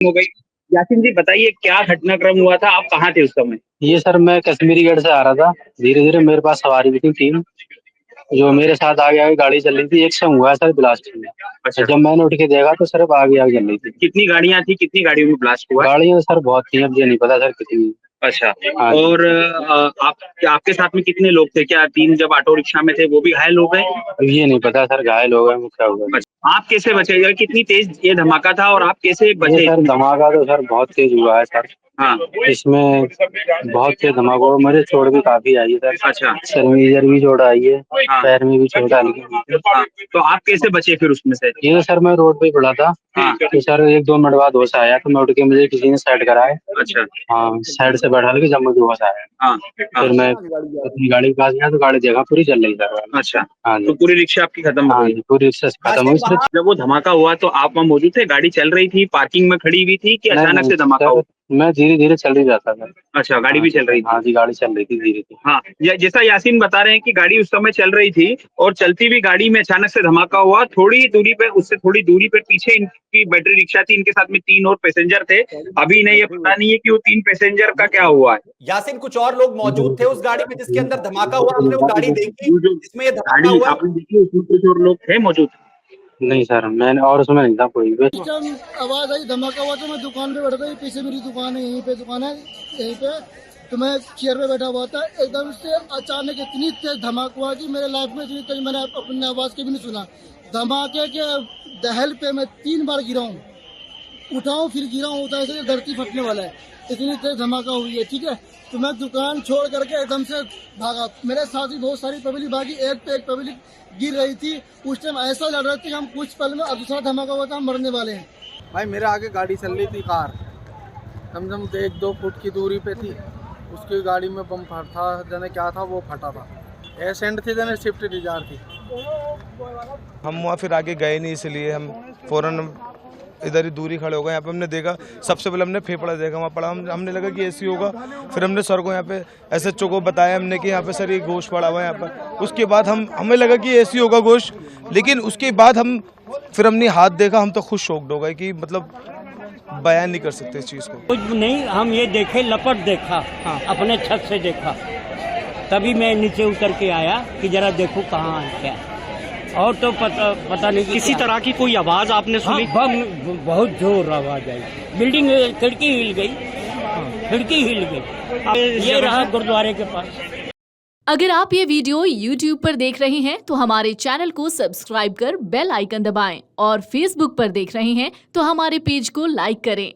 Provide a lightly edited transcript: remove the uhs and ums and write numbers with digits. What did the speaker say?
हो गई। यासीन जी बताइए क्या घटनाक्रम हुआ था, आप कहाँ थे उस समय? ये सर मैं कश्मीरी गेट से आ रहा था। धीरे-धीरे मेरे पास सवारी भी थी 3। जो मेरे साथ आगे-आगे गाड़ी चल रही थी, एक से हुआ है सर ब्लास्ट में। अच्छा। जब मैंने उठ के देखा तो सिर्फ आगे-आगे चल रही थी। कितनी गाड़ियाँ थी, कितनी गाड़ियों में ब्लास्ट हुआ? गाड़ियाँ सर बहुत थी, अब ये नहीं पता सर कितनी। अच्छा। हाँ जी। और आपके साथ में कितने लोग थे? क्या 3 जब ऑटो रिक्शा में थे वो भी घायल हो गए? अब ये नहीं पता सर घायल हो गए वो क्या हुआ। अच्छा, आप कैसे बचे? यार कितनी तेज ये धमाका था और आप कैसे ये बचे? सर धमाका तो सर बहुत तेज हुआ है सर। हाँ। इसमें बहुत तेज धमाका हुआ, मुझे चोट भी काफ़ी आई है सर। अच्छा। सर में इधर भी चोट आई है, हाँ। पैर में भी चोट आई है। हाँ, तो आप कैसे बचे फिर उसमें से? ये तो सर मैं रोड पे ही पड़ा था। हाँ। तो सर 1-2 मिनट बाद होश आया तो मैं उठ के मुझे किसी ने साइड कराया। अच्छा। हाँ, साइड से बैठा के जब मुझे होश आया। हाँ। हाँ। फिर मैं अपनी गाड़ी के पास गया तो गाड़ी देखा पूरी जल रही सर। अच्छा। हाँ जी। तो पूरी रिक्शा आपकी खत्म हो हाँ गई? जी, पूरी रिक्शा खत्म हुई सिर्फ। जब वो धमाका हुआ तो आप वहाँ मौजूद थे? गाड़ी चल रही थी, पार्किंग में खड़ी हुई थी कि नहीं, अचानक नहीं से धमाका सर, हुआ? मैं धीरे-धीरे चल ही रहा था सर। अच्छा, गाड़ी हाँ भी जी, चल रही थी? हाँ जी, गाड़ी चल रही थी धीरे-धीरे। हाँ, जैसा यासीन बता रहे हैं कि गाड़ी उस समय चल रही थी और चलती हुई गाड़ी में अचानक से धमाका हुआ। थोड़ी ही दूरी पे, उससे थोड़ी दूरी पे पीछे इनकी बैटरी रिक्शा थी, इनके साथ में 3 और पैसेंजर थे। अभी इन्हें ये पता नहीं है कि वो 3 पैसेंजर का क्या हुआ है। यासीन, कुछ और लोग मौजूद थे उस गाड़ी में जिसके अंदर धमाका हुआ? आपने वो गाड़ी देखी वो जो जिसमें ये धमाका गाड़ी हुआ है? आपने देखी उसमें कुछ और लोग थे मौजूद? नहीं सर, मैंने और उसमें नहीं था कोई भी। जब आवाज़ आई धमाका हुआ तो मैं दुकान पे बैठ गई। पीछे मेरी दुकान है, यहीं पे दुकान है, यहीं पे। तो मैं चेयर पे बैठा हुआ था, एकदम से अचानक इतनी तेज धमाका हुआ कि मेरे लाइफ में इतनी तेज मैंने अपनी आवाज़ के भी नहीं सुना। धमाके के दहल पे मैं 3 बार गिरा हूँ, उठाऊँ फिर गिरा हूँ, उठा ऐसे धरती फटने वाला है, इतनी तेज धमाका हुई है। ठीक है, तो मैं दुकान छोड़ करके एकदम से भागा। मेरे साथ ही बहुत सारी पब्लिक भागी, एक पे एक पब्लिक गिर रही थी। उस टाइम ऐसा लग रहा था कि हम कुछ पल में, और दूसरा धमाका हुआ था, हम मरने वाले हैं। भाई मेरे आगे गाड़ी चल रही थी, कार कम से कम 1-2 फुट की दूरी पे थी। उसकी गाड़ी में बम था, जाने क्या था वो फटा था। एसेंट थी, जाने स्विफ्ट डिजायर थी। हम वहाँ फिर आगे गए नहीं, इसलिए हम फौरन इधर ही दूरी खड़े हो गए। यहाँ पे हमने देखा, सबसे पहले हमने फेफड़ा देखा, वहाँ पड़ा, हमने लगा कि ऐसी होगा। फिर हमने सर को यहाँ पे एसएचओ को बताया हमने कि यहाँ पे सर ये गोश्त पड़ा हुआ है यहाँ पर। उसके बाद हमें लगा कि ऐसी होगा गोश्त, लेकिन उसके बाद फिर हमने हाथ देखा, हम तो खुद शॉक्ड हो गए कि मतलब बयान नहीं कर सकते इस चीज़ को। कुछ नहीं, हम ये देखे, लपट देखा। हाँ, अपने छत से देखा, तभी मैं नीचे उतर के आया कि जरा देखूं कहाँ है क्या। और तो पता नहीं किसी तरह की कोई आवाज आपने सुनी? हाँ, बम बहुत जोर आवाज आई, बिल्डिंग खिड़की हिल गई। हाँ, खिड़की हिल गई। ये रहा गुरुद्वारे के पास। अगर आप ये वीडियो YouTube पर देख रहे हैं तो हमारे चैनल को सब्सक्राइब कर बेल आइकन दबाएं, और Facebook पर देख रहे हैं तो हमारे पेज को लाइक करें।